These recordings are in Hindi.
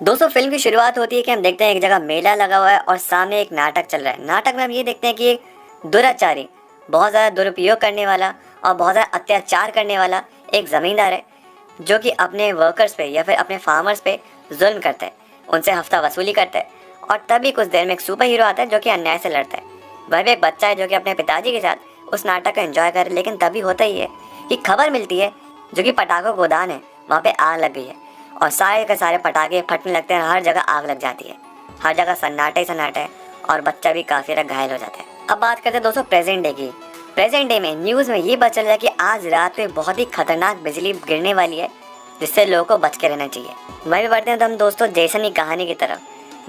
दोस्तों फिल्म की शुरुआत होती है कि हम देखते हैं एक जगह मेला लगा हुआ है और सामने एक नाटक चल रहा है। नाटक में हम ये देखते हैं कि एक दुराचारी, बहुत ज़्यादा दुरुपयोग करने वाला और बहुत ज़्यादा अत्याचार करने वाला एक ज़मींदार है जो कि अपने वर्कर्स पे या फिर अपने फार्मर्स पे जुल्म करता है, उनसे हफ्ता वसूली करता है। और तभी कुछ देर में एक सुपर हीरो आता है जो कि अन्याय से लड़ता है। वह भी एक बच्चा है जो कि अपने पिताजी के साथ उस नाटक को एंजॉय करे। लेकिन तभी होता ही है कि खबर मिलती है जो कि पटाखों गोदान है, वहाँ पे आग लग गई है और सारे के सारे पटाखे फटने लगते हैं। हर जगह आग लग जाती है, हर जगह सन्नाटा ही सन्नाटा है और बच्चा भी काफ़ी ज़्यादा घायल हो जाता है। अब बात करते हैं दोस्तों प्रेजेंट डे की। प्रेजेंट डे में न्यूज़ में ये पता चल रहा है कि आज रात में बहुत ही खतरनाक बिजली गिरने वाली है, जिससे लोगों को बच के रहना चाहिए। वहीं भी बढ़ते हैं तो हम दोस्तों जेसन की कहानी की तरफ।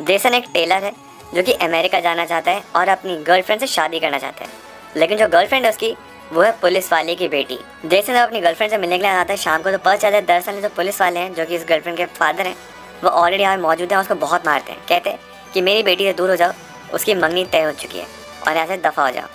जेसन एक टेलर है जो कि अमेरिका जाना चाहता है और अपनी गर्लफ्रेंड से शादी करना चाहता है। लेकिन जो गर्लफ्रेंड है उसकी, वो है पुलिस वाले की बेटी। जैसे जब अपनी गर्लफ्रेंड से मिलने के लिए आता है शाम को, तो पता चलता है दरअसल जो पुलिस वाले हैं जो कि इस गर्लफ्रेंड के फादर हैं, वो ऑलरेडी यहाँ मौजूद हैं। उसको बहुत मारते हैं, कहते हैं कि मेरी बेटी से दूर हो जाओ, उसकी मंगनी तय हो चुकी है और यहाँ से दफ़ा हो जाओ।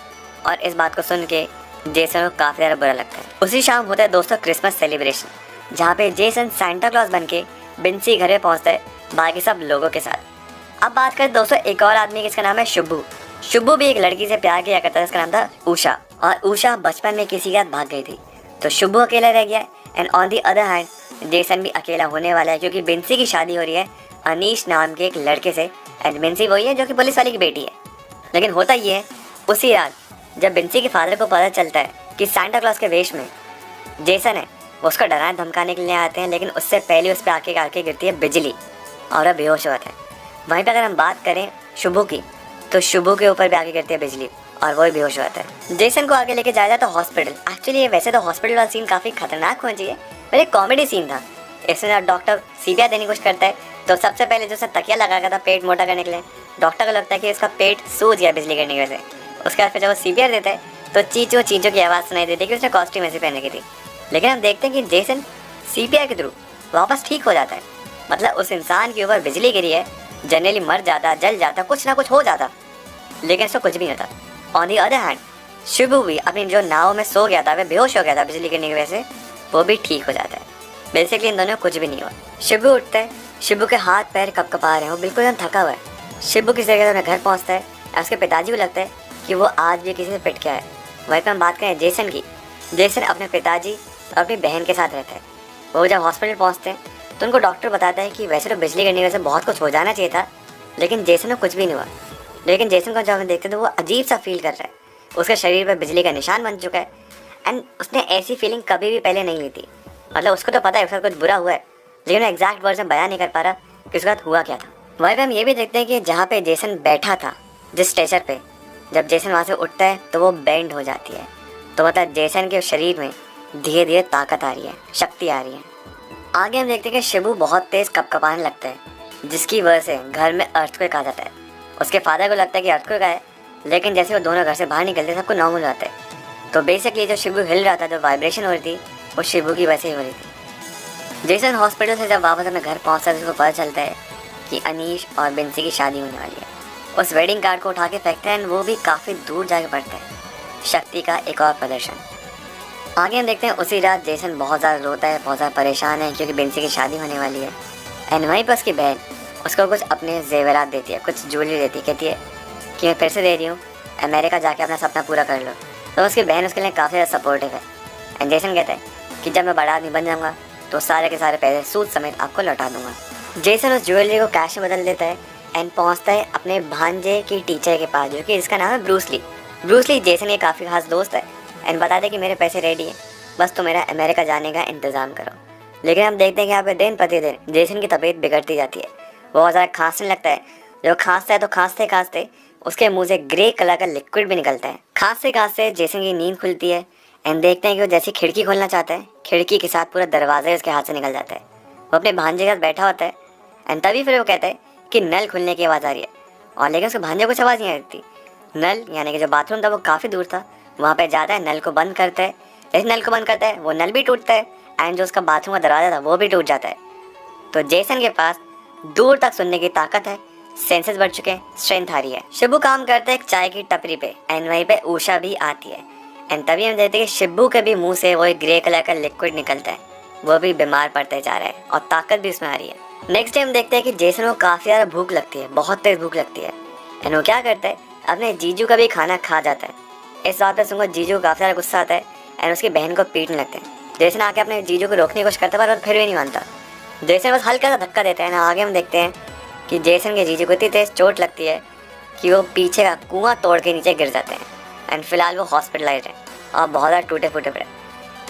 और इस बात को सुन के जेसन को काफ़ी ज़्यादा बुरा लगता है। उसी शाम होता है दोस्तों क्रिसमस सेलिब्रेशन, जहाँ पे जेसन सांता क्लॉज बन के बिन्सी घर में पहुँचता है बाकी सब लोगों के साथ। अब बात करें दोस्तों एक और आदमी की, इसका नाम है शुभू। शुभू भी एक लड़की से प्यार किया करता था, इसका नाम था उषा। और उषा बचपन में किसी के साथ भाग गई थी, तो शुभू अकेला रह गया। And on the other hand Jason भी अकेला होने वाला है, क्योंकि बिन्सी की शादी हो रही है अनीश नाम के एक लड़के से। एंड बिन्सी वही है जो कि पुलिस वाली की बेटी है। लेकिन होता ये है, उसी रात जब बिन्सी के फादर को पता चलता है कि सांता क्लॉज के वेश में जेसन है, वो उसको डराने धमकाने के लिए आते हैं। लेकिन उससे पहले उस पर आके गिरती है बिजली और वह बेहोश हो जाता है। वहीं पर अगर हम बात करें शुभू की, तो शुभू के ऊपर भी आके गिरती है बिजली और वो भी बेहोश हो जाता है। जेसन को आगे लेके जाया जाता है हॉस्पिटल। एक्चुअली वैसे तो हॉस्पिटल वाला सीन काफ़ी खतरनाक होना चाहिए, पर एक कॉमेडी सीन था। इसमें जब डॉक्टर सीपीआर देने की कोशिश करता है, तो सबसे पहले जो उसने तकिया लगा था पेट मोटा करने के लिए, डॉक्टर को लगता है कि उसका पेट सूज गया बिजली गिरने की वजह से। उसके बाद फिर जब वो सीपीआर देता है तो चीचों चीचों की आवाज़ सुनाई देती है कि उसने कॉस्ट्यूम ऐसे पहने की थी। लेकिन हम देखते हैं कि जेसन सीपीआर के थ्रू वापस ठीक हो जाता है। मतलब उस इंसान के ऊपर बिजली गिरी है, जनरली मर जाता, जल जाता, कुछ ना कुछ हो जाता, लेकिन इसको कुछ भी नहीं होता। On the other hand Shubhu भी अपनी जो नाव में सो गया था, वह बेहोश हो गया था बिजली गिरने की वजह से, वो भी ठीक हो जाता है। बेसिकली इन दोनों कुछ भी नहीं हुआ। शुभू उठता है, शुभू के हाथ पैर कपकपा रहे हैं, वो बिल्कुल एकदम थका हुआ है। शुभू किसी जगह अपने घर पहुँचता है। उसके पिताजी को लगता है कि वो आज भी किसी से पिट गया है। वहीं पर हम बात करें जेसन की। जेसन अपने पिताजी और अपनी बहन के साथ रहता है। वो जब हॉस्पिटल पहुँचते हैं तो उनको डॉक्टर बताता है कि वैसे तो बिजली गिरने की वजह से बहुत कुछ हो जाना चाहिए था, लेकिन जेसन को कुछ भी नहीं हुआ। लेकिन जेसन को जब हम देखते हैं तो वो अजीब सा फील कर रहा है। उसके शरीर पर बिजली का निशान बन चुका है। एंड उसने ऐसी फीलिंग कभी भी पहले नहीं ली थी। मतलब उसको तो पता है उसका कुछ बुरा हुआ है, लेकिन वो एग्जैक्ट वर्ड में बयान नहीं कर पा रहा कि उसके साथ हुआ क्या था। वहीं पर हम ये भी देखते हैं कि जहाँ पे जेसन बैठा था, जिस स्ट्रेचर पे, जब जेसन वहाँ से उठता है तो वो बेंड हो जाती है। तो मतलब जेसन के शरीर में धीरे धीरे ताकत आ रही है, शक्ति आ रही है। आगे हम देखते हैं कि शिबू बहुत तेज़ कपकपाने लगता है, जिसकी वजह से घर में अर्थक्वेक आ जाता है। उसके फादर को लगता है कि अर्थक्वेक आया, लेकिन जैसे वो दोनों घर से बाहर निकलते सबको नॉर्मल हो जाता है। तो बेसिकली जो शिबू हिल रहा था, जो वाइब्रेशन हो रही थी, वो शिबू की वजह से ही हो रही थी। जेसन हॉस्पिटल से जब वापस अपने घर पहुँचता है तो उसको पता चलता है कि अनीश और बिन्सी की शादी होने वाली है। उस वेडिंग कार्ड को उठा के फेंकता है, वो भी काफ़ी दूर जाके पड़ता है। शक्ति का एक और प्रदर्शन। आगे हम देखते हैं उसी रात जेसन बहुत ज़्यादा रोता है, बहुत ज़्यादा परेशान है, क्योंकि बिन्सी की शादी होने वाली है। एंड वहीं पर उसकी बहन उसको कुछ अपने जेवरात देती है, कुछ ज्वेलरी देती है। कहती है कि मैं फिर से दे रही हूँ, अमेरिका जाके अपना सपना पूरा कर लो। तो उसकी बहन उसके लिए काफ़ी ज़्यादा सपोर्टिव है। एंड जेसन कहता है कि जब मैं बड़ा आदमी बन जाऊँगा तो सारे के सारे पैसे सूद समेत आपको लौटा दूँगा। जेसन उस ज्वेलरी को कैश में बदल देता है एंड पहुँचता है अपने भांजे की टीचर के पास, जो कि इसका नाम है Bruce Lee. Bruce Lee Jason के काफ़ी खास दोस्त है एंड बताते कि मेरे पैसे रेडी हैं, बस तो मेरा अमेरिका जाने का इंतज़ाम करो। लेकिन हम देखते हैं कि यहाँ पे दिन प्रतिदिन जेसन की तबीयत बिगड़ती जाती है। वो बहुत ज़्यादा खांसने लगता है। जो खांसता है तो खांसते खांसते उसके मुंह से ग्रे कलर का लिक्विड भी निकलता है। खांसते खांसते जेसन की नींद खुलती है एंड देखते हैं कि वो जैसी खिड़की खोलना चाहता है, खिड़की के साथ पूरा दरवाज़ा उसके हाथ से निकल जाता है। वो अपने भांजे के साथ बैठा होता है एंड तभी फिर वो कहता है कि नल खुलने की आवाज़ आ रही है। और लेकिन उसके भांजे को कुछ आवाज़ नहीं आ रही थी। नल यानी कि जो बाथरूम था वो काफ़ी दूर था। वहाँ पे जाता है, नल को बंद करता है। जैसे नल को बंद करता है वो नल भी टूटता है एंड जो उसका बाथरूम का दरवाज़ा था वो भी टूट जाता है। तो जेसन के पास दूर तक सुनने की ताकत है, सेंसेस बढ़ चुके हैं, स्ट्रेंथ आ रही है। शिबू काम करता है एक चाय की टपरी पे एंड वहीं पे उषा भी आती है। एंड तभी हम देखते हैं कि शिबू के भी मुंह से वो एक ग्रे कलर का लिक्विड निकलता है। वो भी बीमार पड़ते जा रहा है और ताकत भी उसमें आ रही है। नेक्स्ट डे हम देखते हैं कि जेसन को काफ़ी ज़्यादा भूख लगती है, बहुत तेज भूख लगती है। एंड वो क्या करता है, अपने जीजू का भी खाना खा जाता है। इस बात पर सुनकर जीजू को काफ़ी ज़्यादा गुस्सा आता है एंड उसकी बहन को पीटने लगते हैं। जेसन आके अपने जीजू को रोकने की कोशिश करता है पर फिर भी नहीं मानता। जेसन बस हल्का सा धक्का देता है ना। आगे हम देखते हैं कि जेसन के जीजू को इतनी तेज चोट लगती है कि वो पीछे का कुआं तोड़ के नीचे गिर जाते हैं। एंड फिलहाल वो हॉस्पिटलाइज है और बहुत ज़्यादा टूटे फूटे पड़े।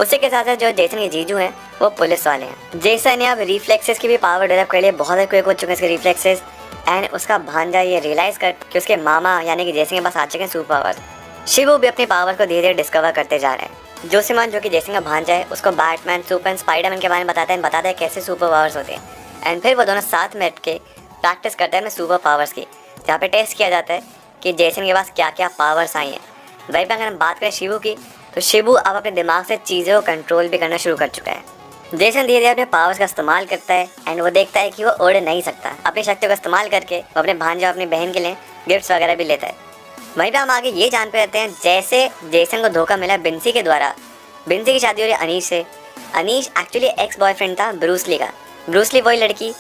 उसी के साथ साथ जो जेसन के जीजू हैं वो पुलिस वाले हैं। जेसन ने अब रिफ्लेक्सेस की भी पावर डेवलप कर लिए, बहुत ज़्यादा क्विक हो चुके हैं इसके रिफ्लेक्सेस। एंड उसका भांजा ये रियलाइज़ कर कि उसके मामा यानी कि जेसन के पास आ चुके हैं सुपर पावर्स। शिवू भी अपनी पावर को धीरे धीरे डिस्कवर करते जा रहे हैं। जोसेमॉन जो कि जेसन का भांजा है उसको बैटमैन, सुपरमैन, स्पाइडरमैन के बारे में बताता है कैसे सुपर पावर्स होते हैं। एंड फिर वो दोनों साथ में के प्रैक्टिस करते हैं अपने सुपर पावर्स की, जहाँ पे टेस्ट किया जाता है कि जेसन के पास क्या क्या पावर्स आई हैं। वहीं पर अगर हम बात करें शिवू की, तो शिवू अब अपने दिमाग से चीज़ों को कंट्रोल भी करना शुरू कर चुका है। जेसन धीरे धीरे अपने पावर्स का इस्तेमाल करता है एंड वो देखता है कि वो उड़ नहीं सकता। अपनी शक्तियों का इस्तेमाल करके वो अपने भांजे और अपनी बहन के लिए गिफ्ट्स वगैरह भी लेता है। वहीं पे हम आगे ये जान पे रहते हैं, जैसे जेसन को धोखा मिला बिन्सी के द्वारा। बिन्सी की शादी हो रही है अनीश से। अनीश एक्चुअली एक्स बॉयफ्रेंड था ब्रूस ली का। ब्रूस ली वही लड़की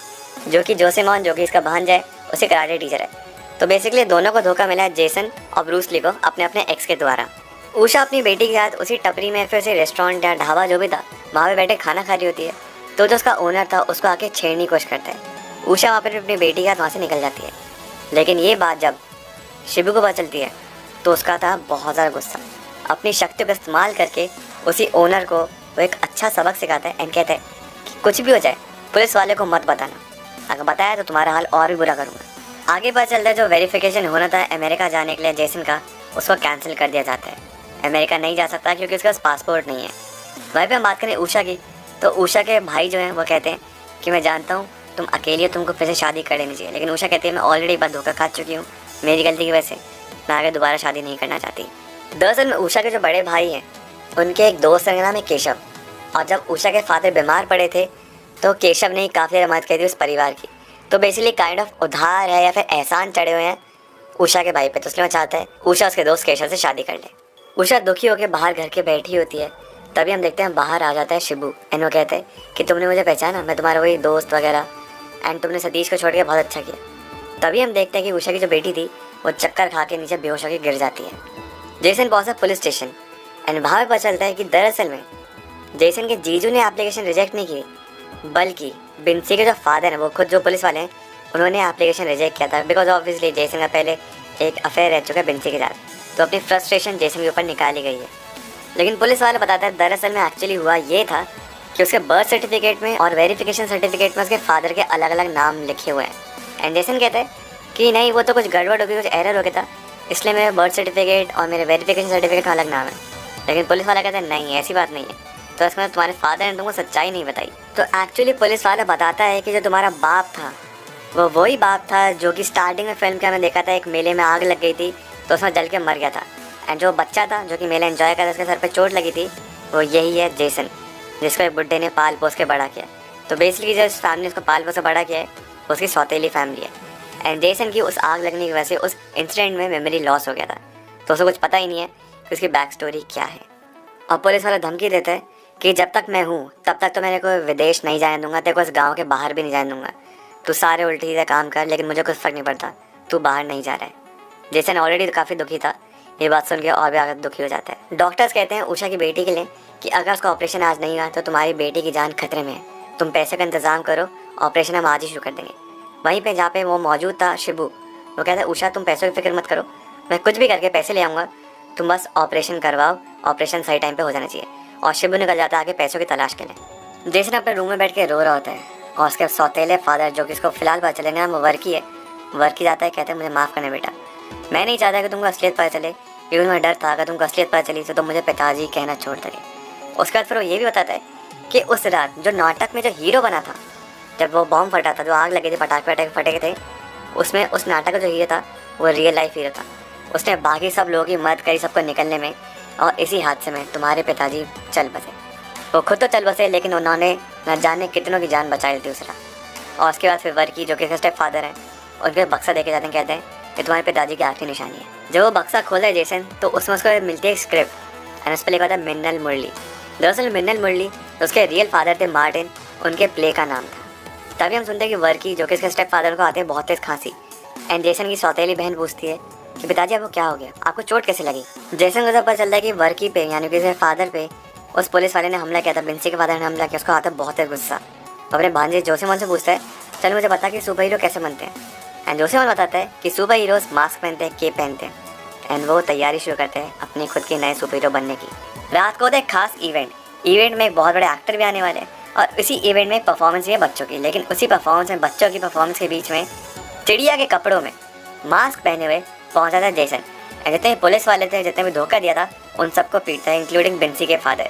जो कि जोसेमॉन जो कि इसका भांजा है, उसे कराटे टीचर है। तो बेसिकली दोनों को धोखा मिला है जेसन और ब्रूस ली को अपने अपने एक्स के द्वारा। उषा अपनी बेटी के साथ उसी टपरी में, फिर उसी रेस्टोरेंट या ढाबा जो भी था वहाँ पे बैठे खाना खा रही होती है। तो जो उसका ओनर था उसको आके छेड़ने की कोशिश करता है। उषा वहाँ पर अपनी बेटी के साथ वहाँ से निकल जाती है। लेकिन ये बात जब शिबू को पता चलती है तो उसका था बहुत ज़्यादा गुस्सा। अपनी शक्तियों का इस्तेमाल करके उसी ओनर को वो एक अच्छा सबक सिखाता है एंड कहता है कि कुछ भी हो जाए पुलिस वाले को मत बताना, अगर बताया तो तुम्हारा हाल और भी बुरा करूँगा। आगे पता चलता है जो वेरिफिकेशन होना था अमेरिका जाने के लिए जेसन का, उसको कैंसिल कर दिया जाता है। अमेरिका नहीं जा सकता क्योंकि उसके पास पासपोर्ट नहीं है। वहीं पे हम बात करें उषा की, तो उषा के भाई जो हैं वो कहते हैं कि मैं जानता हूँ तुम अकेली हो, तुमको फिर से शादी कर लेनी चाहिए। लेकिन उषा कहती है मैं ऑलरेडी एक बार धोखा खा चुकी हूँ, मेरी गलती की वजह से मैं आगे दोबारा शादी नहीं करना चाहती। दरअसल में उषा के जो बड़े भाई हैं उनके एक दोस्त का नाम है केशव। और जब उषा के फादर बीमार पड़े थे तो केशव ने काफ़ी मदद की थी उस परिवार की। तो बेसिकली काइंड ऑफ उधार है या फिर एहसान चढ़े हुए हैं उषा के भाई पे। तो इसलिए मैं चाहता है उषा उसके दोस्त केशव से शादी कर ले। उषा दुखी होकर बाहर घर के बैठी होती है। तभी हम देखते हैं बाहर आ जाता है शिबू एंड वो कहते हैं कि तुमने मुझे पहचाना, मैं तुम्हारा वही दोस्त वगैरह, एंड तुमने सतीश को छोड़ के बहुत अच्छा किया। तभी हम देखते हैं कि उषा की जो बेटी थी वो चक्कर खा के नीचे बेहोश होकर गिर जाती है। जेसन पहुंचता पुलिस स्टेशन एंड वहाँ पे पता चलता है कि दरअसल में जेसन के जीजू ने एप्लीकेशन रिजेक्ट नहीं की, बल्कि बिन्सी के जो फादर हैं वो खुद जो पुलिस वाले हैं उन्होंने एप्लीकेशन रिजेक्ट किया था। बिकॉज ऑब्वियसली जेसन का पहले एक अफेयर रह चुका है बिन्सी के साथ, तो अपनी फ्रस्ट्रेशन जेसन के ऊपर निकाली गई है। लेकिन पुलिस वाले बताता है दरअसल में एक्चुअली हुआ ये था कि उसके बर्थ सर्टिफिकेट में और वेरिफिकेशन सर्टिफिकेट में उसके फादर के अलग अलग नाम लिखे हुए हैं। एंड जेसन कहते हैं कि नहीं, वो तो कुछ गड़बड़ हो गई, कुछ एरर हो गया था, इसलिए मेरे बर्थ सर्टिफिकेट और मेरे वेरिफिकेशन सर्टिफिकेट में अलग नाम है। लेकिन पुलिस वाला कहता है नहीं, ऐसी बात नहीं है। तो इसमें तुम्हारे फादर ने तुमको सच्चाई नहीं बताई। तो एक्चुअली पुलिस वाला बताता है कि जो तुम्हारा बाप था वो वही बाप था जो कि स्टार्टिंग में फिल्म के हमें देखा था, एक मेले में आग लग गई थी तो उसमें जल के मर गया था। एंड जो बच्चा था जो कि मेला एंजॉय कर रहा था, उसके सर पे चोट लगी थी, वो यही है जेसन, जिसको एक बुड्ढे ने पाल पोस के बड़ा किया। तो बेसिकली जो फैमिली उसको पाल पोस के बड़ा किया है उसकी सौतेली फैमिली है। एंड जेसन की उस आग लगने की वजह से उस इंसिडेंट में मेमोरी लॉस हो गया था, तो उसे कुछ पता ही नहीं है कि उसकी बैक स्टोरी क्या है। और पुलिस वाला धमकी देता है कि जब तक मैं हूँ तब तक तो मेरे को विदेश नहीं जाने दूंगा, तेरे को इस गाँव के बाहर भी नहीं जाने दूंगा। तू सारे उल्टे सीधे काम कर, लेकिन मुझे कुछ फ़र्क नहीं पड़ता, तू बाहर नहीं जा रहा है। जेसन ऑलरेडी काफ़ी दुखी था, ये बात सुन के और भी आगे दुखी हो जाता है। डॉक्टर्स कहते हैं उषा की बेटी के लिए कि अगर उसका ऑपरेशन आज नहीं हुआ तो तुम्हारी बेटी की जान खतरे में है, तुम पैसे का इंतज़ाम करो, ऑपरेशन हम आज ही शुरू कर देंगे। वहीं पे जहाँ पे वो मौजूद था शिबू, वो कहता है उषा तुम पैसों की फिक्र मत करो, मैं कुछ भी करके पैसे ले आऊँगा, तुम बस ऑपरेशन करवाओ, ऑपरेशन सही टाइम पे हो जाना चाहिए। और शिबू निकल जाता है आगे पैसों की तलाश के लिए। जेसन अपने रूम में बैठ के रो रहा होता है और उसके सौतेले फादर जो कि इसको फिलहाल पता चले ना वो वर्की है, वर्की जाता है, कहते हैं मुझे माफ़ करना बेटा, मैं नहीं चाहता कि तुमको असलियत पता चले, क्योंकि मैं डर था अगर तुमको असलियत पता चली तो तुम मुझे पिताजी कहना छोड़ दोगे। उसके बाद फिर वो ये भी बताता है कि उस रात जो नाटक में जो हीरो बना था, जब वो बॉम्ब फटा था, जो आग लगी थी, पटाखे वटाखे फटे थे, उसमें उस नाटक का जो हीरो था वो रियल लाइफ हीरो था। उसने बाकी सब लोगों की मदद करी सबको निकलने में, और इसी हादसे में तुम्हारे पिताजी चल बसे। वो खुद तो चल बसे, लेकिन उन्होंने न जाने कितनों की जान बचाई थी उस रात। और उसके बाद फिर वर्की जो कि स्टेप फादर हैं उनके बक्सा देखे जाते हैं, कहते हैं कि तुम्हारे पिताजी की आखिरी निशानी है। जब वो बक्सा खोला है जेसन तो उसमें उसको मिलती है एक स्क्रिप्ट एंड उस पर लिखा था मिन्नल मुरली। दरअसल मिन्नल मुरली तो उसके रियल फादर थे मार्टिन, उनके प्ले का नाम था। तभी हम सुनते हैं कि वर्की जो कि इसके स्टेप फादर को आते हैं बहुत तेज खांसी। एंड जेसन की सौतेली बहन पूछती है कि पिताजी आपको क्या हो गया, आपको चोट कैसे लगी। जेसन को जब पता चलता है कि वर्की पे यानी कि फादर पे उस पुलिस वाले ने हमला किया था, बिंसी के फादर ने हमला किया, उसको आता है बहुत तेज गुस्सा। अपने भांजे जोसेमोन से पूछता है चल मुझे बता कि सुपर हीरो कैसे बनते हैं। एंड जोसेमोन बताता है कि सुपर हीरोज मास्क पहनते हैं, केप पहनते हैं एंड वो तैयारी शुरू करते हैं अपनी खुद के नए सुपर हीरो बनने की। रात को होता है एक खास इवेंट में एक बहुत बड़े एक्टर भी आने वाले हैं और इसी इवेंट में परफॉर्मेंस भी है बच्चों की। लेकिन उसी परफॉर्मेंस में बच्चों की परफॉर्मेंस के बीच में चिड़िया के कपड़ों में मास्क पहने हुए पहुंचा था जेसन। जितने भी पुलिस वाले थे, जितने भी धोखा दिया था, उन सबको पीटता है, इंक्लूडिंग बिंसी के फादर।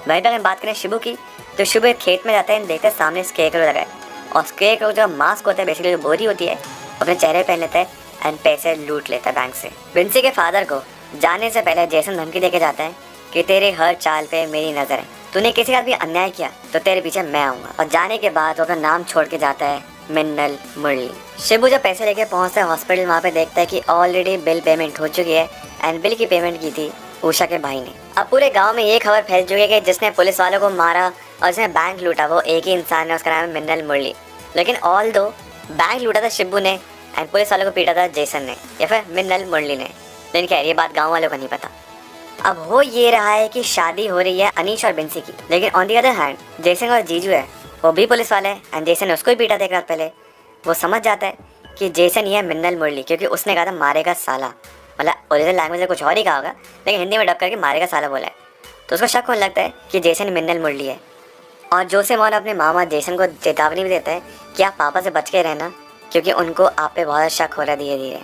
वहीं पर अगर बात करें शिबू की, तो शिबू एक खेत में जाते हैं, देखते हैं सामने स्केरक्रो लगा है और स्केरक्रो जो मास्क होता है, बेसिकली जो बोरी होती है, अपने चेहरे पहन लेता है एंड पैसे लूट लेता है बैंक से। बिंसी के फादर को जाने से पहले जेसन धमकी देके जाता है कि तेरे हर चाल पे मेरी नजर है, तूने किसी का भी अन्याय किया तो तेरे पीछे मैं आऊंगा। और जाने के बाद वो अपना नाम छोड़ के जाता है मिन्नल मुरली। शिबू जब पैसे लेके पहुंचता है हॉस्पिटल, वहाँ पे देखता है कि ऑलरेडी बिल पेमेंट हो चुकी है एंड बिल की पेमेंट की थी उषा के भाई ने। अब पूरे गांव में ये खबर फैल चुकी है कि जिसने पुलिस वालों को मारा और जिसने बैंक लूटा वो एक ही इंसान है, उसका नाम है मिन्नल मुरली। लेकिन ऑल दो बैंक लूटा था शिबू ने एंड पुलिस वालों को पीटा था जेसन ने या फिर मिन्नल मुरली ने, लेकिन खैर ये बात गाँव वालों को नहीं पता। अब हो ये रहा है कि शादी हो रही है अनीश और बिंसी की, लेकिन on the other hand Jason और जीजू है वो भी पुलिस वाले हैं एंड जेसन ने उसको ही पीटा था एक रात पहले। वो समझ जाता है कि जेसन ही है मिन्नल मुरली, क्योंकि उसने कहा था मारेगा साला, मतलब ओरिजिनल लैंग्वेज में कुछ और ही कहा होगा लेकिन हिंदी में डब करके मारेगा साला बोला है। तो उसको शक होने लगता है कि जेसन मिन्नल मुरली है। और जोसेमोन अपने मामा जेसन को चेतावनी भी देता है कि आप पापा से बच के रहना, क्योंकि उनको आप पे बहुत शक हो रहा है धीरे धीरे।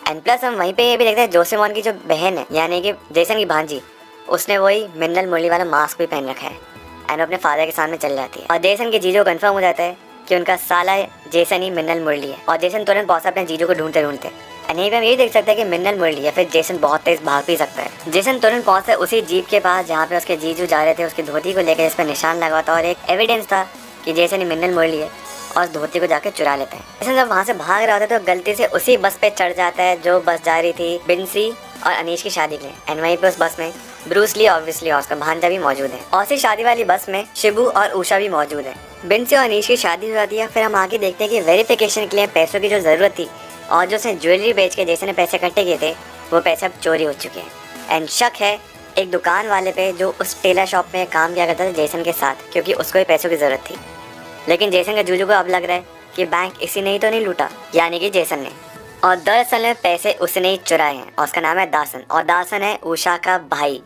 एंड प्लस हम वहीं पे ये भी देखते हैं जोसेमोन की जो बहन है यानी कि जेसन की भांजी, उसने वही मिन्नल मुरली वाला मास्क भी पहन रखा है एंड अपने फादर के सामने चल जाती है। और जेसन के जीजू कंफर्म हो जाता है कि उनका साला जेसन ही मिन्नल मुरली है और जेसन तुरंत पहुंचता अपने जीजू को ढूंढते ढूंढते। एंड यहीं पे हम ये देख सकते हैं कि मिन्नल मुरली या फिर जेसन बहुत तेज भाग भी सकता है। जेसन तुरंत पहुंचता है उसी जीप के पास जहाँ पे उसके जीजू जा रहे थे, उसकी धोती को लेकर जिस पर निशान लगा था और एक एविडेंस था कि जेसन ही मिन्नल मुरली है, और धोती को जाके चुरा लेता है। जेसन जब वहाँ से भाग रहा होता है तो गलती से उसी बस पे चढ़ जाता है जो बस जा रही थी बिंसी और अनीश की शादी के लिए। एंड वहीं पे उस बस में ब्रूस ली ऑब्वियसली और उसका भांजा भी मौजूद है और उसी शादी वाली बस में शिबू और उषा भी मौजूद है। बिंसी और अनीश की शादी हो जाती है। फिर हम आगे देखते हैं कि वेरिफिकेशन के लिए पैसों की जो जरूरत थी और जो उसने ज्वेलरी बेच के जेसन ने पैसे इकट्ठे किए थे वो पैसे अब चोरी हो चुके हैं। एंड शक है एक दुकान वाले पे जो उस टेलर शॉप में काम किया करता था जेसन के साथ, क्योंकि उसको भी पैसों की जरूरत थी। लेकिन जेसन के जूजू को अब लग रहा है कि बैंक इसी ने ही तो नहीं लूटा, यानी कि जेसन ने, और दरअसल में पैसे उसने ही चुराए हैं और उसका नाम है दासन और दासन है उषा का भाई।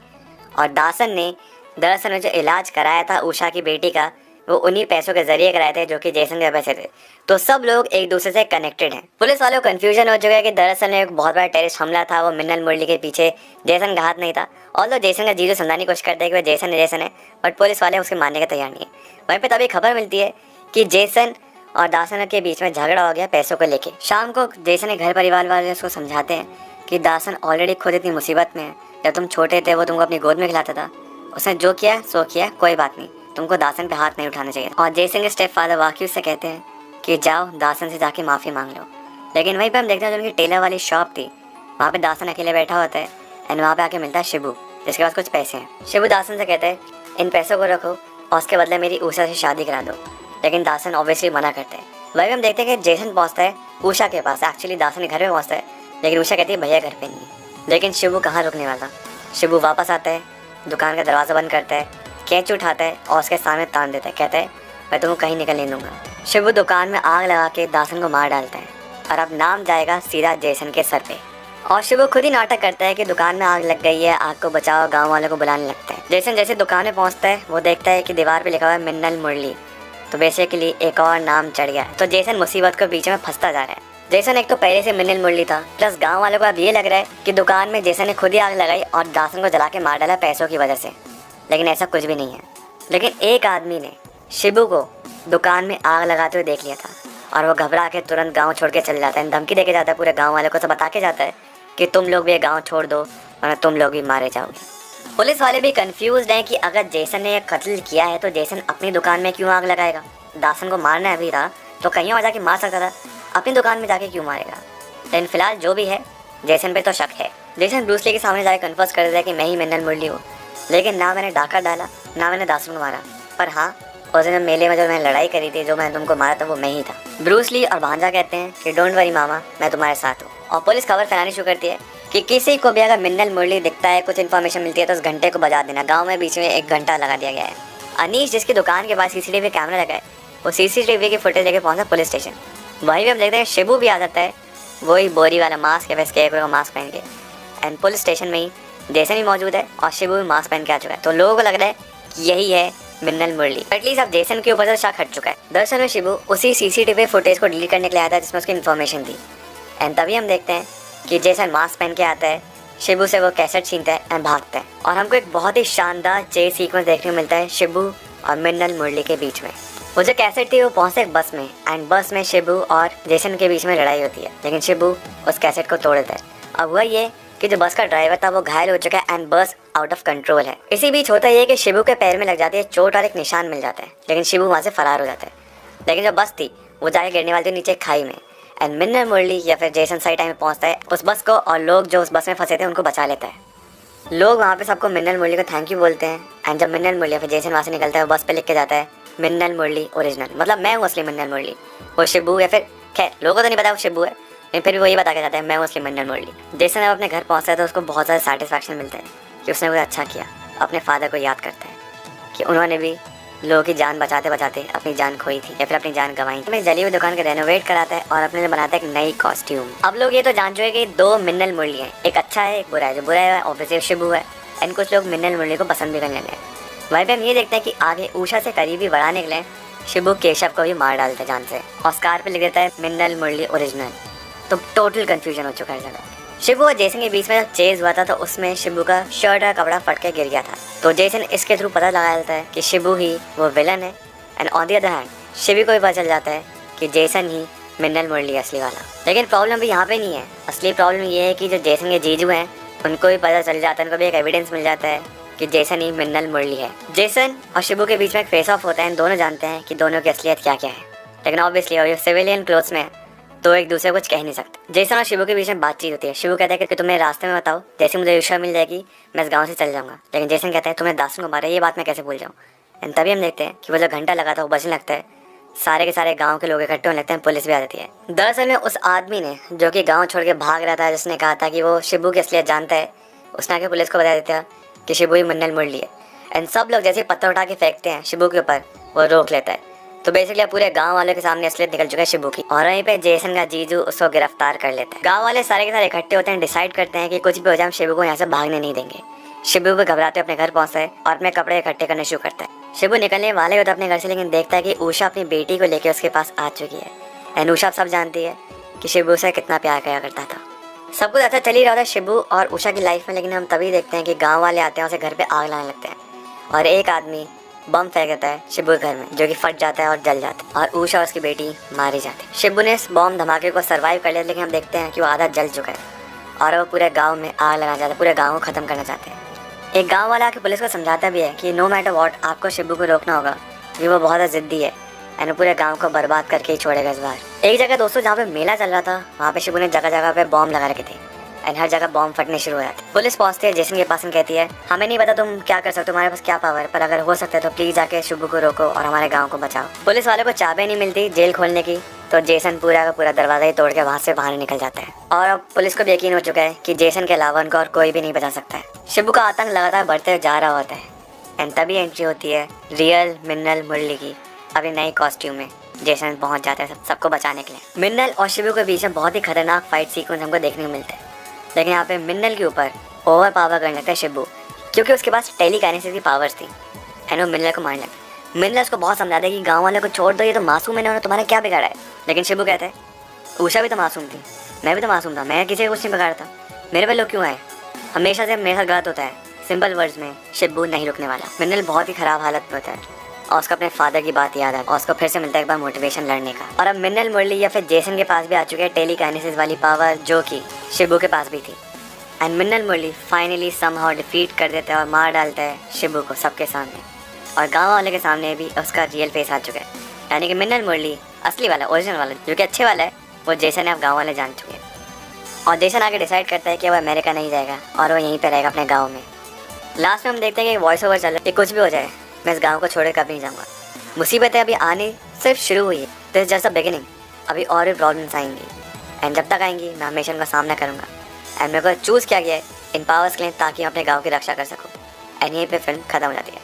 और दासन ने दरअसल में जो इलाज कराया था उषा की बेटी का वो उन्हीं पैसों के जरिए कराए थे जो कि जेसन के पैसे थे। तो सब लोग एक दूसरे से कनेक्टेड हैं। पुलिस वालों को कंफ्यूजन हो चुका है कि दरअसल में एक बहुत बड़ा टेररिस्ट हमला था, वो मिन्नल मुरली के पीछे जेसन का हाथ नहीं था। और तो जेसन का जीजू समझाने की कोशिश करते हैं कि वो जेसन है, बट पुलिस वाले उसके मानने का तैयार नहीं है। वहीं पर तभी खबर मिलती है कि जेसन और दासन के बीच में झगड़ा हो गया पैसों को लेके। शाम को जेसन के घर परिवार वाले उसको समझाते हैं कि दासन ऑलरेडी खुद इतनी मुसीबत में है, जब तुम छोटे थे वो तुमको अपनी गोद में खिलाता था, उसने जो किया सो किया, कोई बात नहीं, तुमको दासन पे हाथ नहीं उठाना चाहिए। और जेसन के स्टेप फादर वाकिफ से कहते हैं कि जाओ दासन से जाके माफ़ी मांग लो। लेकिन वहीं पे हम देखते हैं जो उनकी टेलर वाली शॉप थी वहाँ पे दासन अकेले बैठा होता है एंड वहाँ पे आके मिलता है शिबू, जिसके पास कुछ पैसे हैं। शिबू दासन से कहते हैं इन पैसों को रखो और उसके बदले मेरी उषा से शादी करा दो। लेकिन दासन ऑब्वियसली मना करते हैं। वहीं हम देखते हैं कि जेसन पहुँचता है उषा के पास, एक्चुअली दासन के घर में पहुँचता है, लेकिन उषा कहती है भैया घर पे नहीं है। लेकिन शिबू कहाँ रुकने वाला, शिबू वापस आता है, दुकान का दरवाज़ा बंद करता है, कैंची उठाता है और उसके सामने तान देता है, कहता है मैं तुमको कहीं निकल नहीं दूंगा। शिबू दुकान में आग लगा के दासन को मार डालता है और अब नाम जाएगा सीधा जेसन के सर पे। और शिबू खुद ही नाटक करता है कि दुकान में आग लग गई है, आग को बचाओ, गाँव वालों को बुलाने लगता है। जेसन जैसे दुकान में पहुँचता है वो देखता है कि दीवार पर लिखा हुआ है मिन्नल मुरली, तो बेसिकली एक और नाम चढ़ गया। तो जेसन मुसीबत को बीच में फंसता जा रहा है। जेसन एक तो पहले से मिन्नल मुरली था, प्लस गांव वालों को अब ये लग रहा है कि दुकान में जेसन ने खुद ही आग लगाई और दासन को जला के मार डाला पैसों की वजह से। लेकिन ऐसा कुछ भी नहीं है। लेकिन एक आदमी ने शिबू को दुकान में आग लगाते हुए देख लिया था और वो घबरा के तुरंत गाँव छोड़ के चले जाता है, धमकी देके जाता है पूरे गाँव वालों को, सब बता के जाता है कि तुम लोग भी ये गाँव छोड़ दो वरना तुम लोग भी मारे जाओगे। पुलिस वाले भी कंफ्यूज हैं कि अगर जेसन ने यह कत्ल किया है तो जेसन अपनी दुकान में क्यों आग लगाएगा। दासन को मारना अभी था तो कहीं और जाके मार सकता था, अपनी दुकान में जाके क्यों मारेगा। लेकिन फिलहाल जो भी है जेसन पे तो शक है। जेसन ब्रूस ली के सामने जाके कन्फर्स कर देता है कि मैं ही मिन्नल मुरली हूँ, लेकिन ना मैंने डाका डाला ना मैंने दासन को मारा, पर हाँ उस दिन मेले में जो मैंने लड़ाई करी थी, जो मैंने तुमको मारा था, वो मैं ही था। ब्रूस ली और भांजा कहते हैं कि डोंट वरी मामा, मैं तुम्हारे साथ हूँ। और पुलिस खबर फैलानी शुरू करती है कि किसी को भी अगर मिन्नल मुरली दिखता है, कुछ इन्फॉर्मेशन मिलती है, तो उस घंटे को बजा देना। गाँव में बीच में एक घंटा लगा दिया गया है। अनीश जिसकी दुकान के पास सीसीटीवी कैमरा लगा है, वो सीसीटीवी की फुटेज लेके पहुंचा पुलिस स्टेशन। वहीं भी हम देखते हैं शिबू भी आ जाता है, वही बोरी वाला मास्क या फिर स्केरक्रो का मास्क पहन के। एंड पुलिस स्टेशन में ही जेसन भी मौजूद है और शिबू भी मास्क पहन के आ चुका है। तो लोगों को लग रहा है कि यही है मिन्नल मुरली। एटलीस्ट अब जेसन के ऊपर से शक हट चुका है। दरअसल में शिबू उसी सीसीटीवी फुटेज को डिलीट करने के लिए आया था जिसमें उसकी इन्फॉर्मेशन थी। एंड तभी हम देखते हैं कि जेसन मास्क पहन के आता है, शिबू से वो कैसेट छीनता है एंड भागता है। और हमको एक बहुत ही शानदार चेस सीक्वेंस देखने को मिलता है शिबू और मिन्नल मुरली के बीच में। वो जो कैसेट थी वो पहुंचते एक बस में, एंड बस में शिबू और जेसन के बीच में लड़ाई होती है, लेकिन शिबू उस कैसेट को तोड़ देता है। अब हुआ ये कि जो बस का ड्राइवर था वो घायल हो चुका है एंड बस आउट ऑफ कंट्रोल है। इसी बीच होता ये कि शिबू के पैर में लग जाती है चोट और एक निशान मिल जाता है, लेकिन शिबू वहाँ से फरार हो जाता है। लेकिन जो बस थी वो जाके गिरने वाली थी नीचे खाई में। एंड मिन्नल मुरली या फिर जेसन सही टाइम में पहुँचता है उस बस को, और लोग जो उस बस में फंसे थे उनको बचा लेता है। लोग वहाँ पे सबको मिन्नल मुरली को थैंक यू बोलते हैं। एंड जब मिन्नल मुरली या फिर जेसन वहाँ से निकलता है, वो बस पे लिख के जाता है मिन्नल मुरली ओरिजिनल, मतलब मैं हूँ असली मिन्नल मुरली। वो शिबू या फिर खैर लोगों को तो नहीं पता वो शिबू है, लेकिन फिर भी वही बता के जाता है मैं हूँ असली मिन्नल मुरली। जेसन जब अपने घर पहुँचता है तो उसको बहुत ज़्यादा सेटिस्फैक्शन मिलता है कि उसने कुछ अच्छा किया। अपने फादर को याद करता है कि उन्होंने भी लोगों की जान बचाते बचाते अपनी जान खोई थी या फिर अपनी जान गंवाई। मैं जली हुई दुकान को रेनोवेट कराता है और अपने लिए बनाता है एक नई कॉस्ट्यूम। अब लोग ये तो जान चुके कि दो मिन्नल मुरली हैं, एक अच्छा है एक बुरा है। जो बुरा है ऑब्वियसली शिबू है, एंड कुछ लोग मिन्नल मुरली को पसंद भी करने लगे। वहीं पे हम ये देखते हैं कि आगे उषा से करीबी बढ़ाने के लिए शिबू केशव को भी मार डालता है जान से, और स्कार पे लिख देता है मिन्नल मुरली ओरिजिनल। तो टोटल कंफ्यूजन हो चुका है जगह। शिबू और जेसन के बीच में जब चेज हुआ था तो उसमें शिबू का शर्ट और कपड़ा फट के गिर गया था। तो जेसन इसके थ्रू पता लगा लेता है कि शिबू ही वो विलन है। And on the other hand Shibu को भी पता चल जाता है कि जेसन ही मिन्नल मुरली असली वाला। लेकिन प्रॉब्लम भी यहाँ पे नहीं है। असली प्रॉब्लम ये है कि जो जेसन के जीजू हैं उनको भी पता चल जाता है, उनको भी एक एविडेंस मिल जाता है कि जेसन ही मिन्नल मुरली है। जेसन और शिबू के बीच में एक फेस ऑफ होता है। दोनों जानते हैं कि दोनों की असलियत क्या क्या है, लेकिन ऑब्वियसली और सिविलियन क्लोथ्स में तो एक दूसरे को कुछ कह नहीं सकते। जेसन और शिबू के बीच में बातचीत होती है। शिबू कहता है कि तुम्हें रास्ते में बताओ, जैसे मुझे उषा मिल जाएगी मैं इस गांव से चल जाऊंगा। लेकिन जेसन कहता है तुम्हें दासन को मारा, ये बात मैं कैसे भूल जाऊँ। एंड तभी हम देखते हैं कि वो जो घंटा लगा था वो बजने लगता है। सारे के सारे गांव के लोग इकट्ठे होने लगते हैं, पुलिस भी आ जाती है। दरअसल में उस आदमी ने जो कि गाँव छोड़ के भाग रहा था, जिसने कहा था कि वो शिबू की असलियत जानता है, उसने आके पुलिस को बता देता कि शिबू ही मिन्नल मुरली है। एंड सब लोग जैसे पत्थर उठा के फेंकते हैं शिबू के ऊपर, वो रोक लेता है। तो बेसिकली पूरे गांव वालों के सामने असलियत निकल चुका है शिबू की, और वहीं पे जेसन का जीजू उसको गिरफ्तार कर लेता है। गांव वाले सारे के सारे इकट्ठे होते हैं, डिसाइड करते हैं कि कुछ भी हो जाए हम शिबू को यहाँ से भागने नहीं देंगे। शिबू भी घबराते अपने घर पहुंचता है और अपने कपड़े इकट्ठे करने शुरू करता है। शिबू निकलने वाले होता है अपने घर से, लेकिन देखता है कि उषा अपनी बेटी को लेकर उसके पास आ चुकी है। एंड उषा सब जानती है कि शिबू से कितना प्यार किया करता था। सब कुछ अच्छा चल ही रहा था शिबू और उषा की लाइफ में, लेकिन हम तभी देखते हैं कि गाँव वाले आते हैं, उसे घर पे आग लगाने लगते हैं और एक आदमी बम फेंक देता है शिबू के घर में, जो कि फट जाता है और जल जाता है, और उषा और उसकी बेटी मारी जाती है। शिबू ने इस बम धमाके को सर्वाइव कर लिया, लेकिन हम देखते हैं कि वो आधा जल चुका है और वो पूरे गांव में आग लगाना चाहते हैं, पूरे गांव को ख़त्म करना चाहते हैं। एक गांव वाला आके पुलिस को समझाता भी है कि नो मैटर व्हाट आपको शिबू को रोकना होगा, कि वो बहुत ज़िद्दी है एंड पूरे गाँव को बर्बाद करके ही छोड़ेगा इस बार। एक जगह दोस्तों जहाँ पे मेला चल रहा था, वहाँ पे शिबू ने जगह जगह पे बॉम्ब लगा रखे थे एंड हर जगह बॉम्ब फटने शुरू हो जाते। पुलिस पहुंचती है जेसन के पास और कहती है हमें नहीं पता तुम क्या कर सकते हो, तुम्हारे पास क्या पावर, पर अगर हो सकता है तो प्लीज आके शिबू को रोको और हमारे गांव को बचाओ। पुलिस वाले को चाबी नहीं मिलती जेल खोलने की, तो जेसन पूरा का पूरा दरवाजा ही तोड़ के वहाँ से बाहर निकल जाता है। और अब पुलिस को भी यकीन हो चुका है कि जेसन के अलावा उनको और कोई भी नहीं बचा सकता है। शिबू का आतंक लगातार बढ़ते जा रहा होता है एंड तभी एंट्री होती है रियल मिन्नल मुरली की अपनी नई कॉस्ट्यूम में। जेसन पहुंच जाता है सबको बचाने के लिए। मिन्नल और शिबू के बीच में बहुत ही खतरनाक फाइट सीक्वेंस हमको देखने को मिलता है, लेकिन यहाँ पे मिन्नल के ऊपर ओवर पावर करने लगता है शिबू, क्योंकि उसके पास टेलीकाइनेसिस की पावर्स थी एंड वो मिन्नल को मारने लगता है। मिन्नल उसको बहुत समझाता है कि गांव वालों को छोड़ दो, ये तो मासूम है, उन्होंने तुम्हारा क्या बिगाड़ा है। लेकिन शिबू कहता है उषा भी तो मासूम थी, मैं भी तो मासूम था, मैं किसी को कुछ नहीं बिगाड़ा था, मेरे पे लोग क्यों आए, हमेशा से मेरे साथ गलत होता है। सिंपल वर्ड्स में शिबू नहीं रुकने वाला। मिन्नल बहुत ही खराब हालत में होता है और उसको अपने फादर की बात याद है और उसको फिर से मिलता है एक बार मोटिवेशन लड़ने का। और अब मिन्नल मुरली या फिर जेसन के पास भी आ चुके हैं टेलीकाइनेसिस वाली पावर, जो कि शिबू के पास भी थी। And Minnal Murali finally somehow defeat कर देता है और मार डालता है शिबू को सबके सामने, और गाँव वाले के सामने भी उसका रियल फेस आ चुका है। यानी कि मिन्नल मुरली असली वाला, ओरिजिनल वाला, जो कि अच्छे वाला है, वो जेसन अब गाँव वाले जान चुके हैं। और जेसन आगे डिसाइड करता है कि वो अमेरिका नहीं जाएगा और वो यहीं पर रहेगा अपने गाँव में। लास्ट में हम देखते हैं कि वॉइस ओवर चल रहा है कि कुछ भी हो जाए मैं इस गाँव को छोड़ कभी नहीं जाऊँगा। मुसीबतें अभी आनी सिर्फ शुरू हुई है, तो इस जैसा बिगिनिंग, अभी और भी प्रॉब्लम्स आएंगी, एंड जब तक आएंगी मैं हमेशा उनका सामना करूँगा। एंड मेरे को चूज़ किया गया है इन पावर्स के लिए ताकि मैं अपने गाँव की रक्षा कर सकूँ। एंड यहीं पे फिल्म खत्म हो जाती है।